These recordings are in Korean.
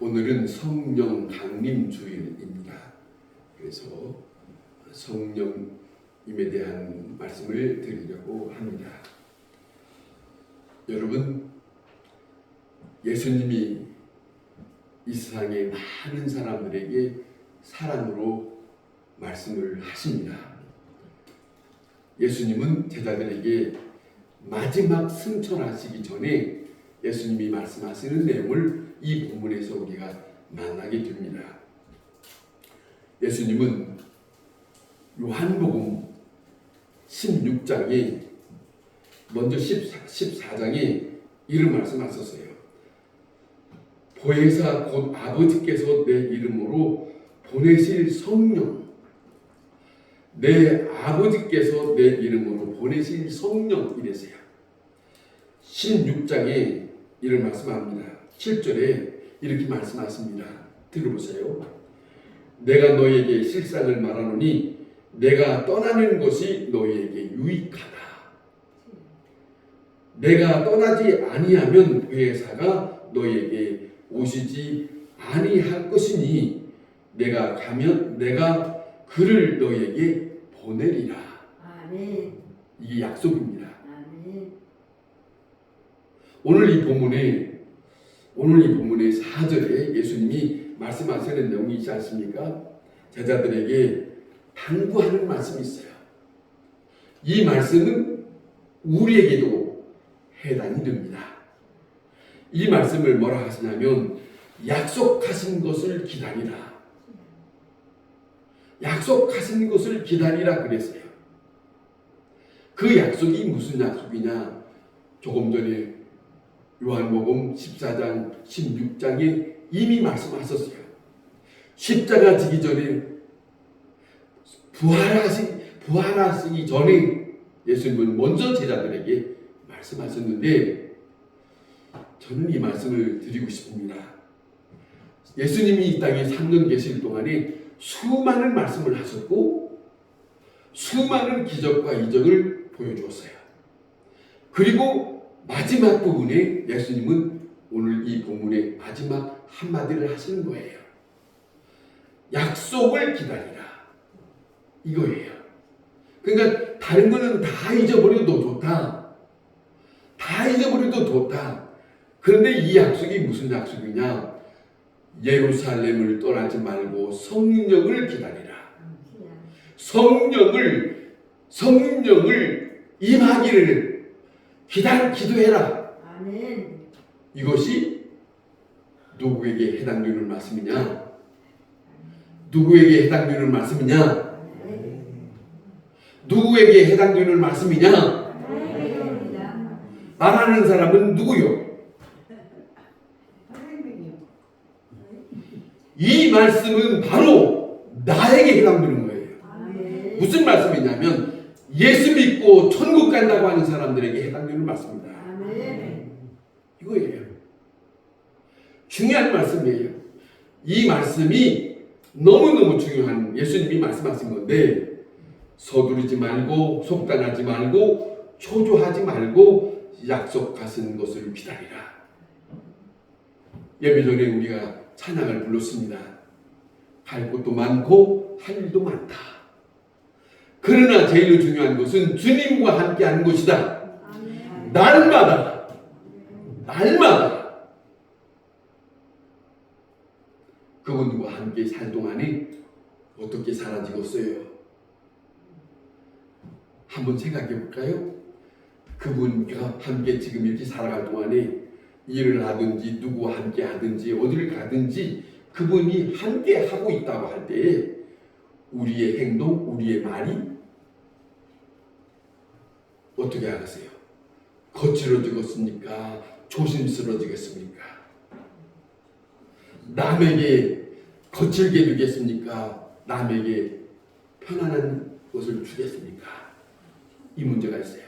오늘은 성령 강림 주일입니다. 그래서 성령님에 대한 말씀을 드리려고 합니다. 여러분, 예수님이 이 세상의 많은 사람들에게 사랑으로 말씀을 하십니다. 예수님은 제자들에게 마지막 승천하시기 전에 예수님이 말씀하시는 내용을 이 본문에서 우리가 만나게 됩니다. 예수님은 요한복음 16장에 먼저 14장에 이런 말씀하셨어요. 보혜사 곧 아버지께서 내 이름으로 보내실 성령, 내 아버지께서 내 이름으로 보내실 성령 이래서요. 16장에 이런 말씀합니다. 7절에 이렇게 말씀하십니다. 들어보세요. 내가 너에게 실상을 말하노니 내가 떠나는 것이 너희에게 유익하다. 내가 떠나지 아니하면 보혜사가 너희에게 오시지 아니할 것이니 내가 가면 내가 그를 너희에게 보내리라. 아멘. 이게 약속입니다. 아멘. 오늘 이 본문의 4절에 예수님이 말씀하시는 내용이 있지 않습니까? 제자들에게 당부하는 말씀이 있어요. 이 말씀은 우리에게도 해당이 됩니다. 이 말씀을 뭐라 하시냐면 약속하신 것을 기다리라. 약속하신 것을 기다리라 그랬어요. 그 약속이 무슨 약속이냐? 조금 전에 요한복음 14장, 16장에 이미 말씀하셨어요. 십자가 지기 전에 부활하시기 전에 예수님은 먼저 제자들에게 말씀하셨는데 저는 이 말씀을 드리고 싶습니다. 예수님이 이 땅에 3년 계실 동안에 수많은 말씀을 하셨고 수많은 기적과 이적을 보여주었어요. 그리고 마지막 부분에 예수님은 오늘 이 본문의 마지막 한마디를 하시는 거예요. 약속을 기다리라. 이거예요. 그러니까 다른 거는 다 잊어버려도 좋다. 다 잊어버려도 좋다. 그런데 이 약속이 무슨 약속이냐? 예루살렘을 떠나지 말고 성령을 기다리라. 성령을 임하기를 기도해라. 아멘. 이것이 누구에게 해당되는 말씀이냐? 누구에게 해당되는 말씀이냐? 누구에게 해당되는 말씀이냐? 말하는 사람은 누구요? 이 말씀은 바로 나에게 해당되는 거예요. 무슨 말씀이냐면 예수 믿고 천국 간다고 하는 사람들에게 해당되는 말씀입니다. 이거예요. 중요한 말씀이에요. 이 말씀이 너무너무 중요한 예수님이 말씀하신 건데 서두르지 말고 속단하지 말고 초조하지 말고 약속하신 것을 기다리라. 예배 전에 우리가 찬양을 불렀습니다. 할 것도 많고 할 일도 많다. 그러나 제일 중요한 것은 주님과 함께 하는 것이다. 날마다 그분과 함께 살 동안에 어떻게 살아지겠어요? 한번 생각해 볼까요? 그분과 함께 지금 이렇게 살아갈 동안에 일을 하든지 누구와 함께 하든지 어디를 가든지 그분이 함께 하고 있다고 할 때에 우리의 행동, 우리의 말이 어떻게 하겠어요? 거칠어지겠습니까? 조심스러워지겠습니까? 남에게 거칠게 되겠습니까? 남에게 편안한 것을 주겠습니까? 이 문제가 있어요.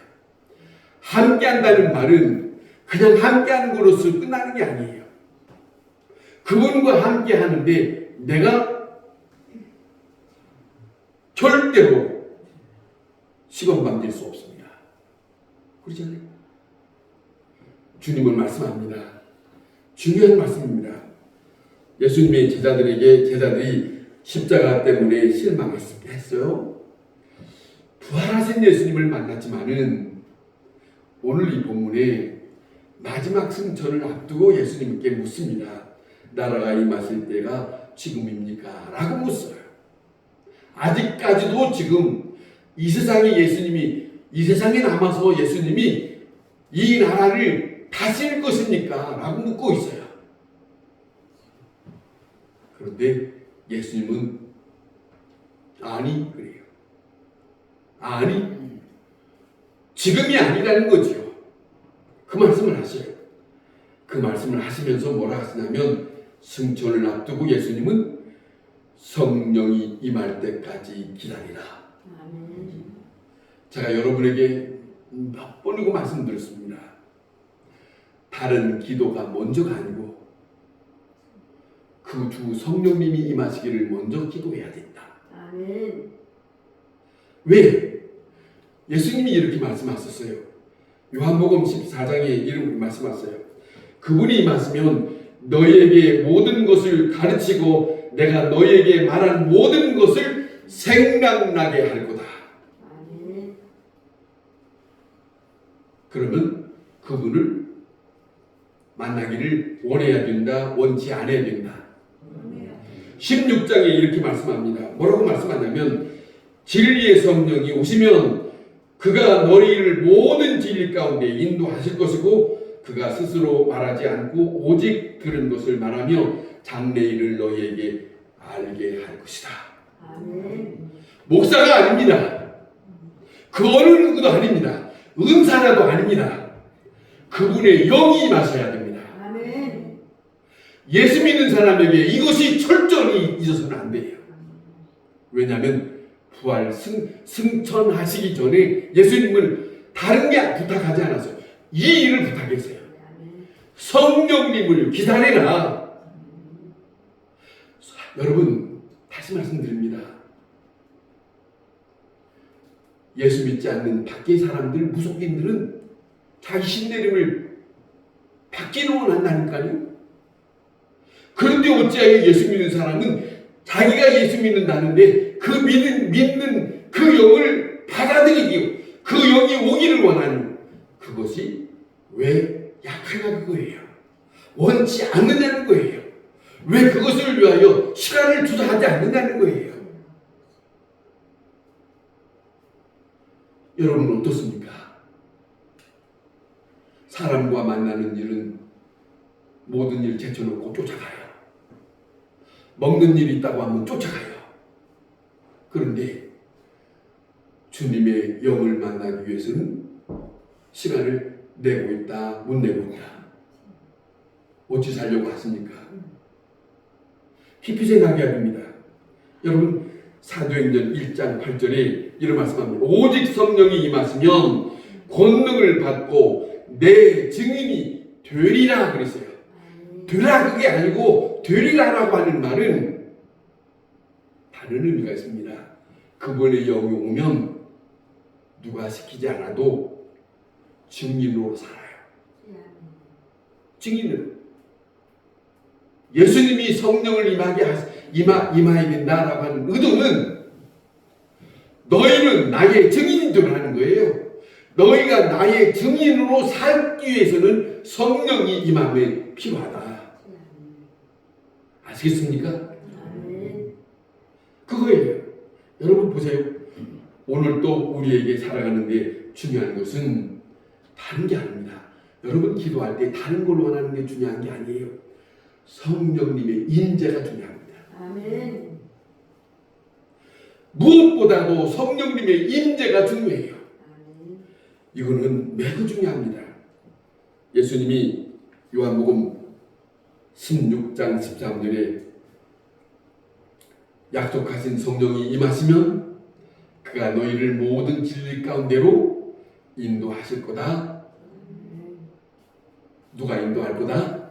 함께한다는 말은 그냥 함께하는 것으로 끝나는 게 아니에요. 그분과 함께하는데 내가 절대로 시건방질 수 없습니다. 그렇잖아요. 주님은 말씀합니다. 중요한 말씀입니다. 예수님의 제자들이 십자가 때문에 실망했어요. 부활하신 예수님을 만났지만은 오늘 이 본문에 마지막 승천을 앞두고 예수님께 묻습니다. 나라가 임하실 때가 지금입니까? 라고 묻어요. 아직까지도 지금 이 세상에 남아서 예수님이 이 나라를 다스릴 것입니까? 라고 묻고 있어요. 그런데 예수님은 아니 그래요. 아니 지금이 아니라는 거죠. 그 말씀을 하셔요. 그 말씀을 하시면서 뭐라 하시냐면 승천을 앞두고 예수님은 성령이 임할 때까지 기다리라. 아멘. 제가 여러분에게 몇 번이고 말씀드렸습니다. 다른 기도가 먼저가 아니고 그 주 성령님이 임하시기를 먼저 기도해야 된다. 아멘. 왜? 예수님이 이렇게 말씀하셨어요. 요한복음 14장에 이렇게 말씀하셨어요. 그분이 임하시면 너희에게 모든 것을 가르치고 내가 너희에게 말한 모든 것을 생각나게 할 거다. 아멘. 그러면 그분을 만나기를 원해야 된다, 원치 않아야 된다. 16장에 이렇게 말씀합니다. 뭐라고 말씀하냐면 진리의 성령이 오시면 그가 너희를 모든 진리 가운데 인도하실 것이고 그가 스스로 말하지 않고 오직 들은 것을 말하며 장래일을 너희에게 알게 할 것이다. 아멘. 목사가 아닙니다. 그 어느 누구도 아닙니다. 은사라도 아닙니다. 그분의 영이 임하셔야 됩니다. 아멘. 예수 믿는 사람에게 이것이 철저히 잊어서는 안 돼요. 왜냐하면 부활 승천하시기 전에 예수님은 다른 게 부탁하지 않았어요. 이 일을 부탁했어요. 성령님을 기다리라. 여러분 다시 말씀드립니다. 예수 믿지 않는 밖의 사람들, 무속인들은 자기 신내림을 받기를 원한다니까요. 그런데 어찌하여 예수 믿는 사람은 자기가 예수 믿는다는데 그 믿는 그 영을 받아들이기요. 그 영이 오기를 원하는 그것이 왜 약하냐 그거예요. 원치 않느냐는 거예요. 왜 그것을 위하여 시간을 투자하지 않느냐는 거예요. 여러분은 어떻습니까? 사람과 만나는 일은 모든 일 제쳐놓고 쫓아가요. 먹는 일이 있다고 하면 쫓아가요. 그런데 주님의 영을 만나기 위해서는 시간을 내고 있다, 못 내고 있다. 어찌 살려고 하십니까? 깊이 생각해야 됩니다. 여러분 사도행전 1장 8절에 이런 말씀합니다. 오직 성령이 임하시면 권능을 받고 내 증인이 되리라 그랬어요. 되라 그게 아니고 되리라라고 하는 말은 다른 의미가 있습니다. 그분의 영이 오면 누가 시키지 않아도 증인으로 살아요. 증인으로. 예수님이 성령을 임하게 된다라고 하는 의도는 너희는 나의 증인인 줄 아는 거예요. 너희가 나의 증인으로 살기 위해서는 성령이 임함이 필요하다. 아시겠습니까? 그거예요. 여러분 보세요. 오늘 또 우리에게 살아가는데 중요한 것은 다른 게 아닙니다. 여러분 기도할 때 다른 걸 원하는 게 중요한 게 아니에요. 성령님의 임재가 중요합니다. 아멘. 무엇보다도 성령님의 임재가 중요해요. 아멘. 이거는 매우 중요합니다. 예수님이 요한복음 16장 13절에 약속하신 성령이 임하시면 그가 너희를 모든 진리 가운데로 인도하실 거다. 누가 인도할 거다?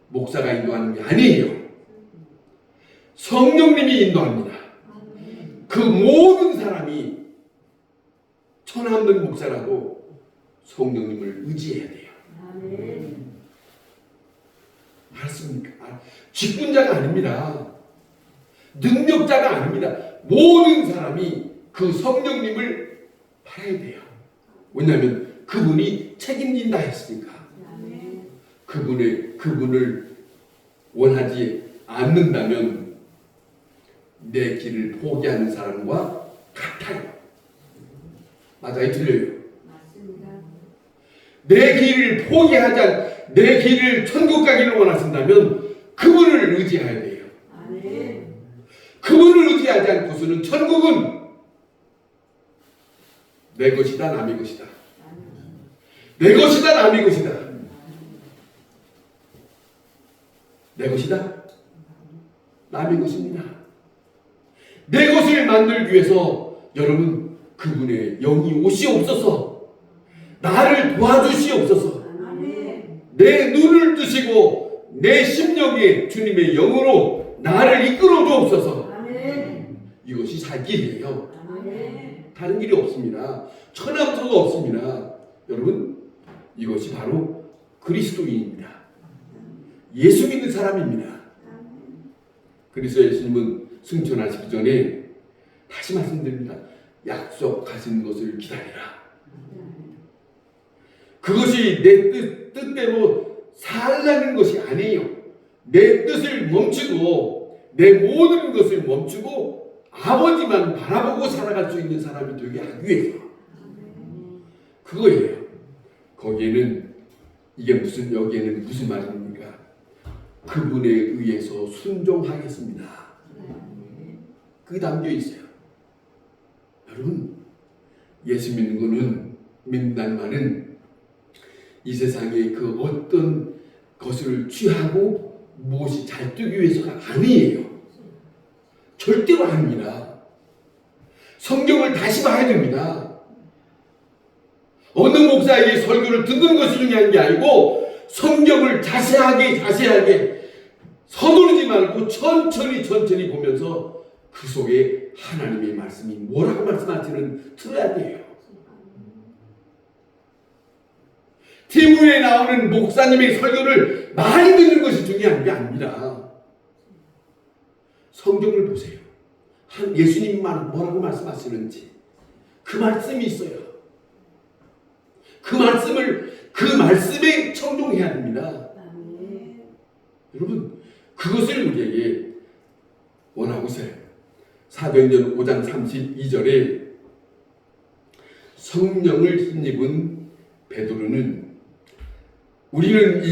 목사가 인도하는 게 아니에요. 성령님이 인도합니다. 그 모든 사람이 천하 없는 목사라도 성령님을 의지해야 돼요. 아멘. 그렇습니까? 직분자가 아닙니다. 능력자가 아닙니다. 모든 사람이 그 성령님을 바라야 돼요. 왜냐하면 그분이 책임진다 했으니까. 아멘. 그분을 원하지 않는다면 내 길을 포기하는 사람과 같아요. 맞아요? 틀려요? 맞습니다. 내 길을 내 길을 천국 가기를 원하신다면 그분을 의지해야 돼요. 아멘. 그분을 의지하지 않고서는 천국은 내 것이다, 남의 것이다. 내 것이다, 남의 것이다. 내 것이다, 남의 것입니다. 내 것을 만들기 위해서 여러분 그분의 영이 오시옵소서. 나를 도와주시옵소서. 아멘. 내 눈을 뜨시고 내 심령에 주님의 영으로 나를 이끌어 주옵소서. 아멘. 이것이 살 길이에요. 아멘. 다른 길이 없습니다. 천하부터가 없습니다. 여러분 이것이 바로 그리스도인입니다. 예수 믿는 사람입니다. 그래서 예수님은 승천하시기 전에 다시 말씀드립니다. 약속하신 것을 기다리라. 그것이 내 뜻대로 살라는 것이 아니에요. 내 뜻을 멈추고 내 모든 것을 멈추고 아버지만 바라보고 살아갈 수 있는 사람이 되게 하기 위해서 그거예요. 거기에는 여기에는 무슨 말입니까? 그분에 의해서 순종하겠습니다. 그게 담겨 있어요. 여러분 예수 믿는다는 말은 이 세상에 그 어떤 것을 취하고 무엇이 잘 되기 위해서가 아니에요. 절대로 아닙니다. 성경을 다시 봐야 됩니다. 어느 목사에게 설교를 듣는 것이 중요한 게 아니고 성경을 자세하게 서두르지 말고 천천히 보면서 그 속에 하나님의 말씀이 뭐라고 말씀하시는 들어야 돼요. TV에 나오는 목사님의 설교를 많이 듣는 것이 중요한 게 아닙니다. 성경을 보세요. 예수님이 뭐라고 말씀하시는지 그 말씀이 있어요. 그 말씀에 청종해야 됩니다. 아멘. 여러분 그것을 우리에게 원하고 있어요. 사도행전 5장 32절에 성령을 힘입은 베드로는 우리는 이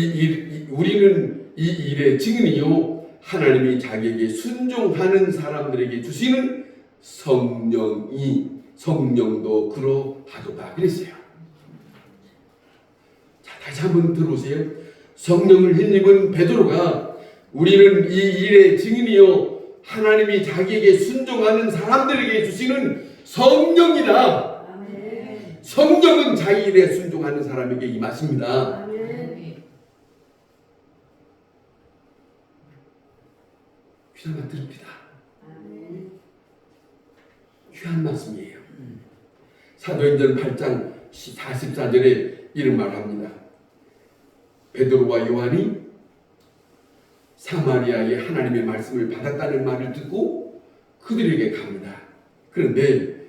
일의 증인이요 하나님이 자기에게 순종하는 사람들에게 주시는 성령도 그러하도다 그랬어요. 자, 다시 한번 들어보세요. 성령을 힘입은 베드로가 우리는 이 일의 증인이요 하나님이 자기에게 순종하는 사람들에게 주시는 성령이다. 아멘. 성령은 자기 일에 순종하는 사람에게 임하십니다. 아멘. 귀한 들읍니다. 아멘. 귀한 말씀이에요. 사도행전 8장 44절에 이런 말을 합니다. 베드로와 요한이 사마리아에 하나님의 말씀을 받았다는 말을 듣고 그들에게 갑니다. 그런데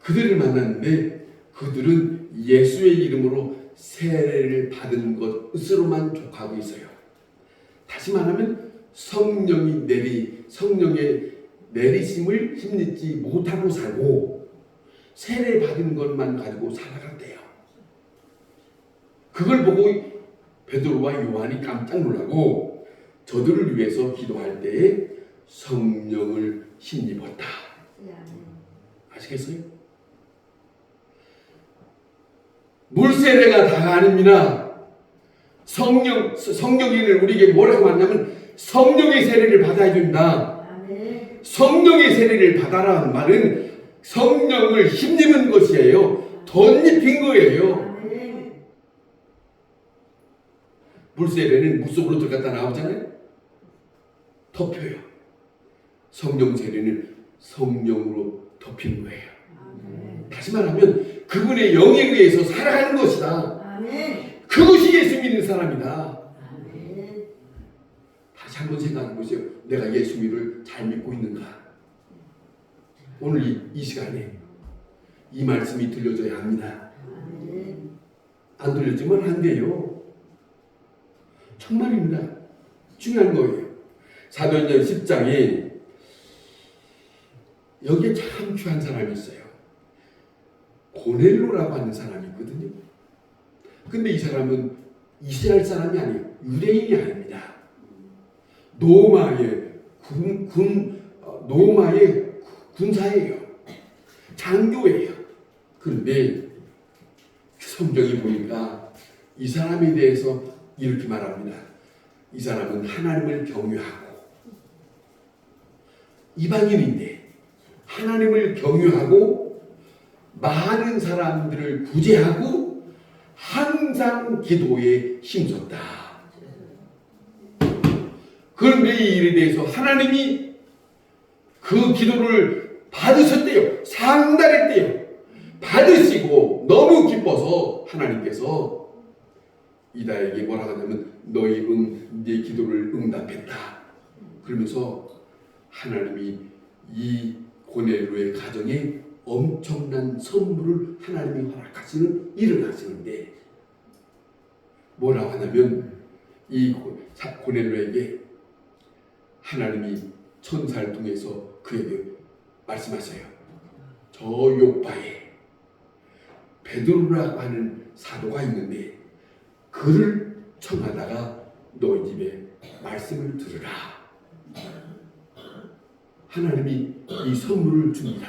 그들을 만났는데 그들은 예수의 이름으로 세례를 받은 것으로만 족하고 있어요. 다시 말하면 성령의 내리심을 힘입지 못하고 살고 세례 받은 것만 가지고 살아갔대요. 그걸 보고 베드로와 요한이 깜짝 놀라고 저들을 위해서 기도할 때에 성령을 힘입었다. 아시겠어요? 물세례가 다가 아닙니다. 성령인을 우리에게 뭐라고 하냐면 성령의 세례를 받아야 된다. 아멘. 성령의 세례를 받아라는 말은 성령을 힘입은 것이에요. 덧입힌 거예요. 아멘. 물세례는 물속으로 들어갔다 나오잖아요. 덮여요. 성령 세례는 성령으로 덮이는 거예요. 아멘. 다시 말하면 그분의 영에 의해서 살아가는 것이다. 아멘. 그것이 예수 믿는 사람이다. 아멘. 한번 생각해 보세요. 내가 예수님을 잘 믿고 있는가? 오늘 이 시간에 이 말씀이 들려줘야 합니다. 아멘. 안 들려주면 안 돼요. 정말입니다. 중요한 거예요. 사도행전 10장에 여기에 참 귀한 사람이 있어요. 고넬로라고 하는 사람이 있거든요. 근데 이 사람은 이스라엘 사람이 아니에요. 유대인이 아닙니다. 노마의 군사예요. 장교예요. 그런데 성경이 보니까 이 사람에 대해서 이렇게 말합니다. 이 사람은 하나님을 경유하고 이방인인데 하나님을 경유하고 많은 사람들을 구제하고 항상 기도에 힘썼다. 그런데 이 일에 대해서 하나님이 그 기도를 받으셨대요. 상달했대요. 받으시고 너무 기뻐서 하나님께서 이다에게 뭐라고 하냐면 네 기도를 응답했다. 그러면서 하나님이 이 고넬로의 가정에 엄청난 선물을 하나님이 허락하시는 일을 하시는데 뭐라고 하냐면 이 고넬로에게 하나님이 천사를 통해서 그에게 말씀하셔요. 저 요바에 베드로라고 하는 사도가 있는데 그를 청하다가 너희 집에 말씀을 들으라. 하나님이 이 선물을 줍니다.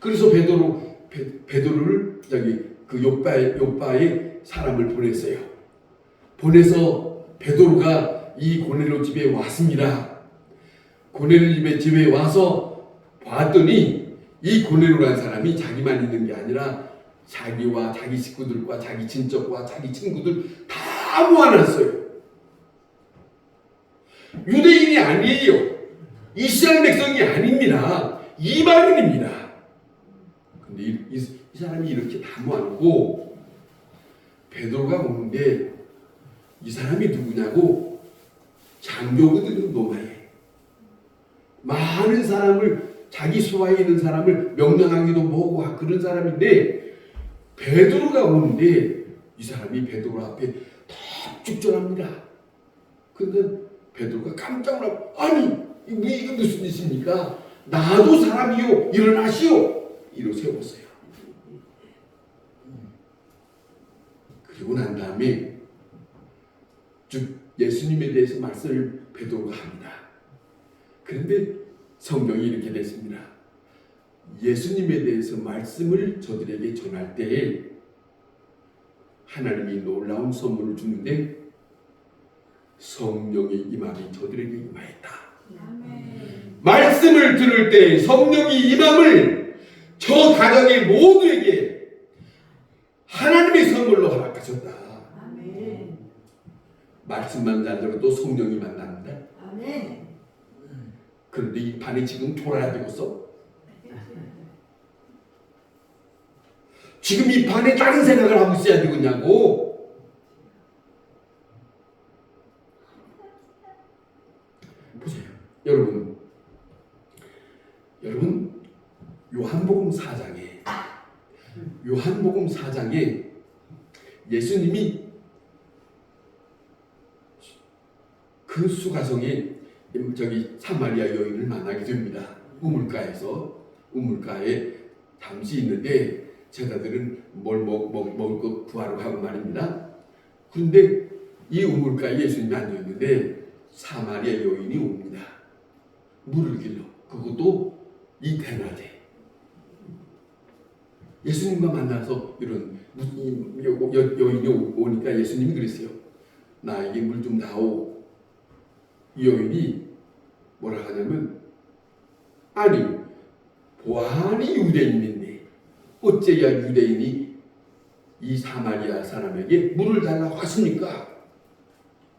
그래서 베드로를 여기 그 요바의 사람을 보냈어요. 보내서 베드로가 이 고넬로 집에 왔습니다. 고넬로 집에 와서 봤더니 이 고넬로라는 사람이 자기만 있는 게 아니라 자기와 자기 식구들과 자기 친척과 자기 친구들 다 모아놨어요. 유대인이 아니에요. 이스라엘 백성이 아닙니다. 이방인입니다. 근데 이 사람이 이렇게 다 모아놓고 베드로가 오는데 이 사람이 누구냐고 장교거든요. 로마에 많은 사람을 자기 수하에 있는 사람을 명령하기도 뭐고 그런 사람인데 베드로가 오는데 이 사람이 베드로 앞에 탁 죽전합니다. 근데 베드로가 깜짝 놀라 아니 이게 무슨 짓입니까? 나도 사람이요 일어나시오 이러 세웠어요. 그리고 난 다음에 즉 예수님에 대해서 말씀을 베드로가 합니다. 그런데 성경이 이렇게 됐습니다. 예수님에 대해서 말씀을 저들에게 전할 때에 하나님이 놀라운 선물을 주는데 성령의 임함이 저들에게 임하였다. 아멘. 말씀을 들을 때 성령이 임함을 저 가정의 모두에게 하나님의 선물로 허락하셨다. 아멘. 말씀만 잘 들어도 성령이 만납니다. 아멘. 그런데 이 판이 지금 돌아야 되겠어? 지금 이 판에 다른 생각을 하고 있어야 되겠냐고? 보세요. 여러분 요한복음 4장에 예수님이 그 수가성에 저기 사마리아 여인을 만나게 됩니다. 우물가에 잠시 있는데 제자들은 뭘 먹을 것 구하러 가고 말입니다. 그런데 이 우물가에 예수님이 앉아있는데 사마리아 여인이 옵니다. 물을 길러. 그것도 이 대낮에 예수님과 만나서 이런 여인이 오니까 예수님이 그랬어요. 나에게 물 좀 다오. 이 여인이 뭐라 하냐면 아니 보아하니 유대인인데 어째야 유대인이 이 사마리아 사람에게 물을 달라고 하십니까?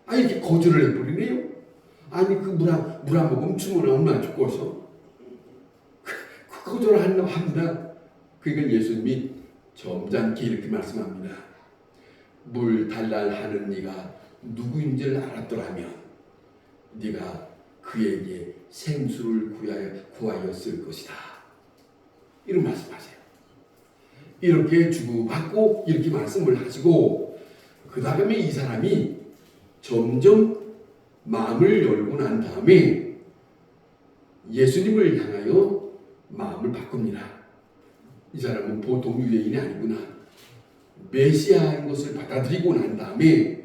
아니 이렇게 거절을 해버리네요. 아니 그 물 한 모금 주문하면 얼마나 좋고서 그 거절을 합니다. 그러니까 예수님이 점잖게 이렇게 말씀합니다. 물 달라 하는 네가 누구인지를 알았더라면 네가 그에게 생수를 구하였을 것이다. 이런 말씀하세요. 이렇게 주고받고 이렇게 말씀을 하시고 그 다음에 이 사람이 점점 마음을 열고 난 다음에 예수님을 향하여 마음을 바꿉니다. 이 사람은 보통 유대인이 아니구나. 메시아인 것을 받아들이고 난 다음에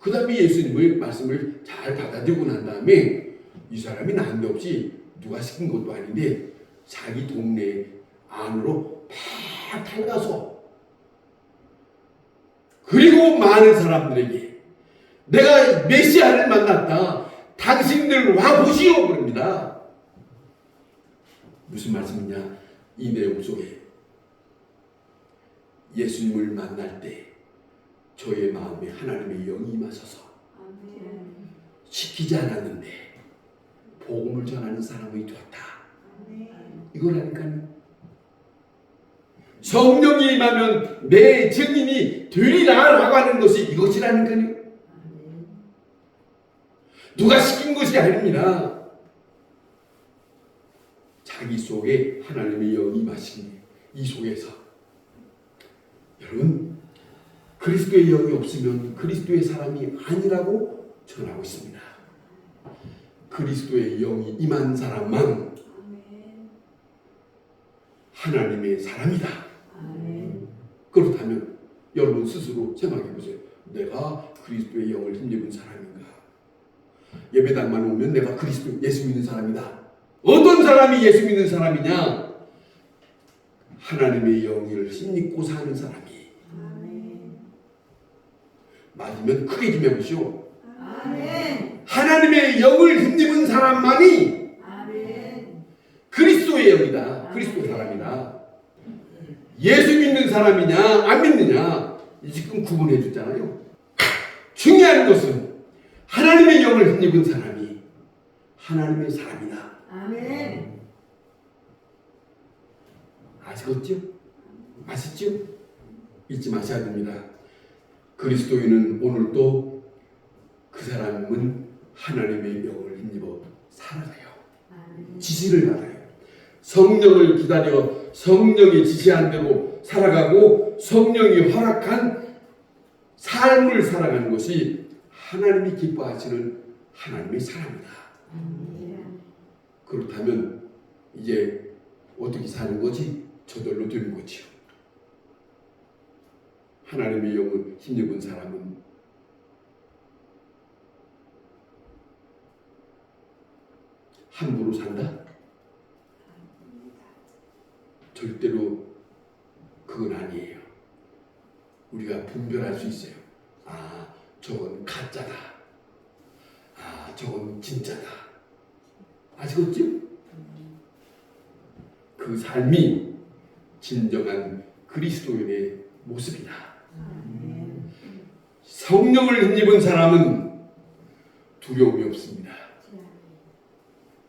그 다음에 예수님의 말씀을 잘 받아들이고 난 다음에 이 사람이 난데없이 누가 시킨 것도 아닌데 자기 동네 안으로 팍 달가서 그리고 많은 사람들에게 내가 메시아를 만났다. 당신들 와보시오 그럽니다. 무슨 말씀이냐? 이 내용 속에 예수님을 만날 때 저의 마음에 하나님의 영이 임하셔서 아멘. 시키지 않았는데 복음을 전하는 사람이 되었다. 아멘. 이거라니까요. 성령이 임하면 내 증인이 되리라 라고 하는 것이 이것이라니까요. 아멘. 누가 시킨 것이 아닙니다. 자기 속에 하나님의 영이 임하시니 이 속에서 여러분 그리스도의 영이 없으면 그리스도의 사람이 아니라고 전하고 있습니다. 그리스도의 영이 임한 사람만 아멘. 하나님의 사람이다. 아멘. 그렇다면 여러분 스스로 생각해 보세요. 내가 그리스도의 영을 힘입은 사람인가? 예배당만 오면 내가 그리스도 예수 믿는 사람이다. 어떤 사람이 예수 믿는 사람이냐? 하나님의 영을 힘입고 사는 사람이. 아멘. 맞으면 크게 좀 해보시오. 아멘. 하나님의 영을 힘입은 사람만이 아멘. 그리스도의 영이다. 그리스도의 사람이다. 예수 믿는 사람이냐 안 믿느냐 지금 구분해 줬잖아요. 중요한 것은 하나님의 영을 힘입은 사람이 하나님의 사람이다. 아멘. 아시겠죠? 아시죠? 잊지 마셔야 됩니다. 그리스도인은 오늘도 그 사람은 하나님의 영을 힘입어 살아가요. 아멘. 지시를 받아요. 성령을 기다려 성령이 지시한 대로 살아가고 성령이 허락한 삶을 살아가는 것이 하나님이 기뻐하시는 하나님의 사람이다. 아멘. 그렇다면 이제 어떻게 사는 거지? 저절로 되는 거지요. 하나님의 영을 힘입은 사람은 함부로 산다? 절대로 그건 아니에요. 우리가 분별할 수 있어요. 아, 저건 가짜다. 아, 저건 진짜다. 아시겠죠? 그 삶이 진정한 그리스도인의 모습이다. 아멘. 성령을 힘입은 사람은 두려움이 없습니다.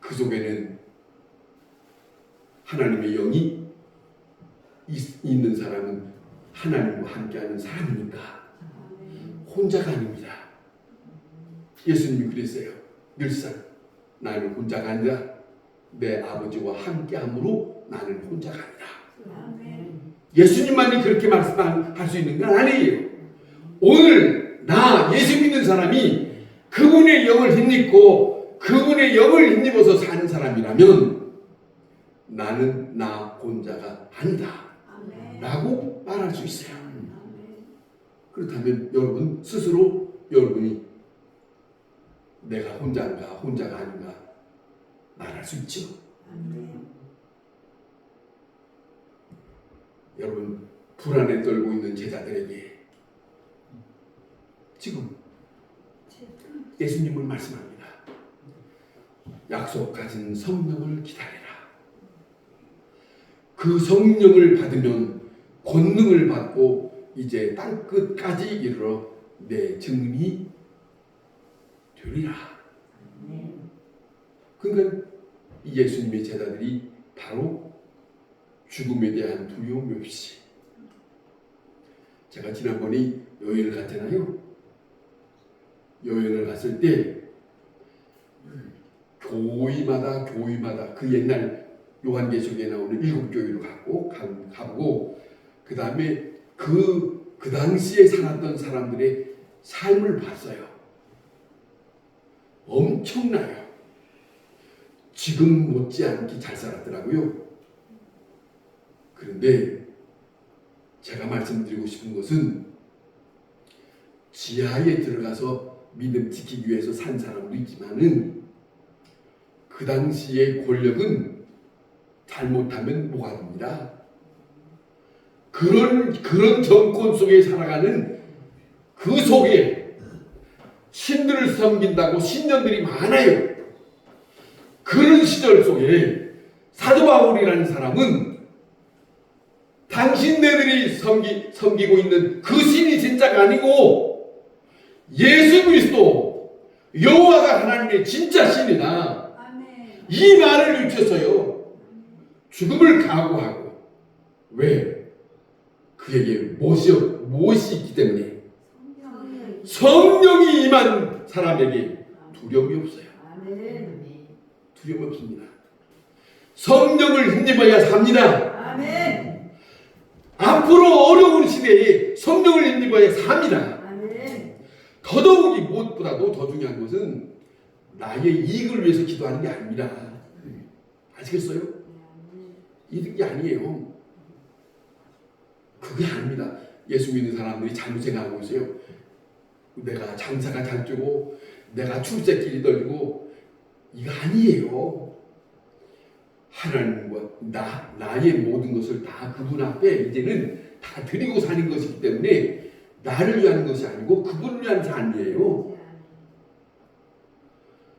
그 속에는 하나님의 영이 있는 사람은 하나님과 함께하는 사람이니까 혼자가 아닙니다. 예수님이 그랬어요. 늘상 나는 혼자가 아니라 내 아버지와 함께함으로 나는 혼자가 아니다. 아멘. 예수님만이 그렇게 말씀할 수 있는 건 아니에요. 오늘 나 예수 믿는 사람이 그분의 영을 힘입고 그분의 영을 힘입어서 사는 사람이라면 나는 나 혼자가 아니다 아멘. 라고 말할 수 있어요. 아멘. 그렇다면 여러분 스스로 여러분이 내가 혼자가 아닌가 말할 수 있죠. 아멘. 여러분 불안에 떨고 있는 제자들에게 지금 예수님을 말씀합니다. 약속 가진 성령을 기다리라. 그 성령을 받으면 권능을 받고 이제 땅끝까지 이르러 내 증인이 되리라. 그러니까 예수님의 제자들이 바로 죽음에 대한 두려움이 없이, 제가 지난번에 여행을 갔잖아요. 여행을 갔을 때 교리마다 그 옛날 요한계시록에 나오는 7교회로 가보고 그 다음에 그 당시에 살았던 사람들의 삶을 봤어요. 엄청나요. 지금 못지않게 잘 살았더라고요. 그런데 제가 말씀드리고 싶은 것은 지하에 들어가서 믿음 지키기 위해서 산 사람도 있지만은 그 당시의 권력은 잘못하면 뭐가 됩니다. 그런 정권 속에 살아가는 그 속에 신들을 섬긴다고 신년들이 많아요. 그런 시절 속에 사도 바울이라는 사람은 당신네들이 섬기고 있는 그 신이 진짜가 아니고 예수 그리스도 여호와가 하나님의 진짜 신이다. 아멘. 이 말을 외쳤어요. 죽음을 각오하고. 왜? 그에게 무엇이 있기 때문에 성령이 임한 사람에게 두려움이 없어요. 아멘. 두려움 없습니다. 성령을 힘입어야 삽니다. 아멘. 앞으로 어려운 시대에 성령을 힘입어야 삽니다. 아멘. 더더욱이 무엇보다도 더 중요한 것은 나의 이익을 위해서 기도하는 게 아닙니다. 아시겠어요? 이득이 아니에요. 그게 아닙니다. 예수 믿는 사람들이 잘못 생각하고 있어요. 내가 장사가 잘 되고 내가 출세길이 떨리고 이거 아니에요. 하나님과 나의 모든 것을 다 그분 앞에 이제는 다 드리고 사는 것이기 때문에 나를 위한 것이 아니고 그분을 위한 삶이에요.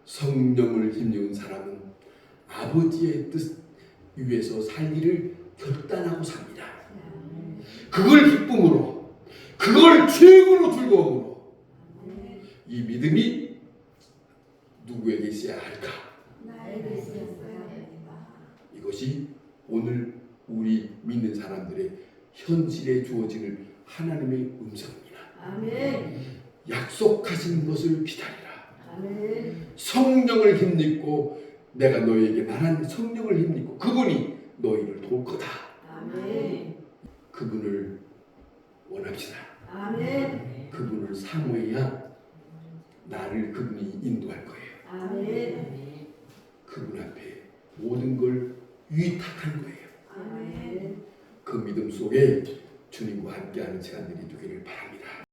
성령을 힘입은 사람은 아버지의 뜻 위해서 살기를 결단하고 삽니다. 그걸 기쁨으로, 그걸 최고로 즐거움으로 이 믿음이 누구에게 있어야 할까? 나에게 있어야 됩니다. 이것이 오늘 우리 믿는 사람들의 현실에 주어지는 하나님의 음성입니다. 아멘. 약속하신 것을 기다리라. 아멘. 성령을 힘입고 내가 너희에게 말한 성령을 힘입고 그분이 너희를 도울 거다. 아멘. 그분을 원합시다. 아멘. 그분을 사모해야 나를 그분이 인도할 거예요. 아멘. 그분 앞에 모든 걸 위탁한 거예요. 아멘. 그 믿음 속에 주님과 함께하는 시간들이 되기를 바랍니다.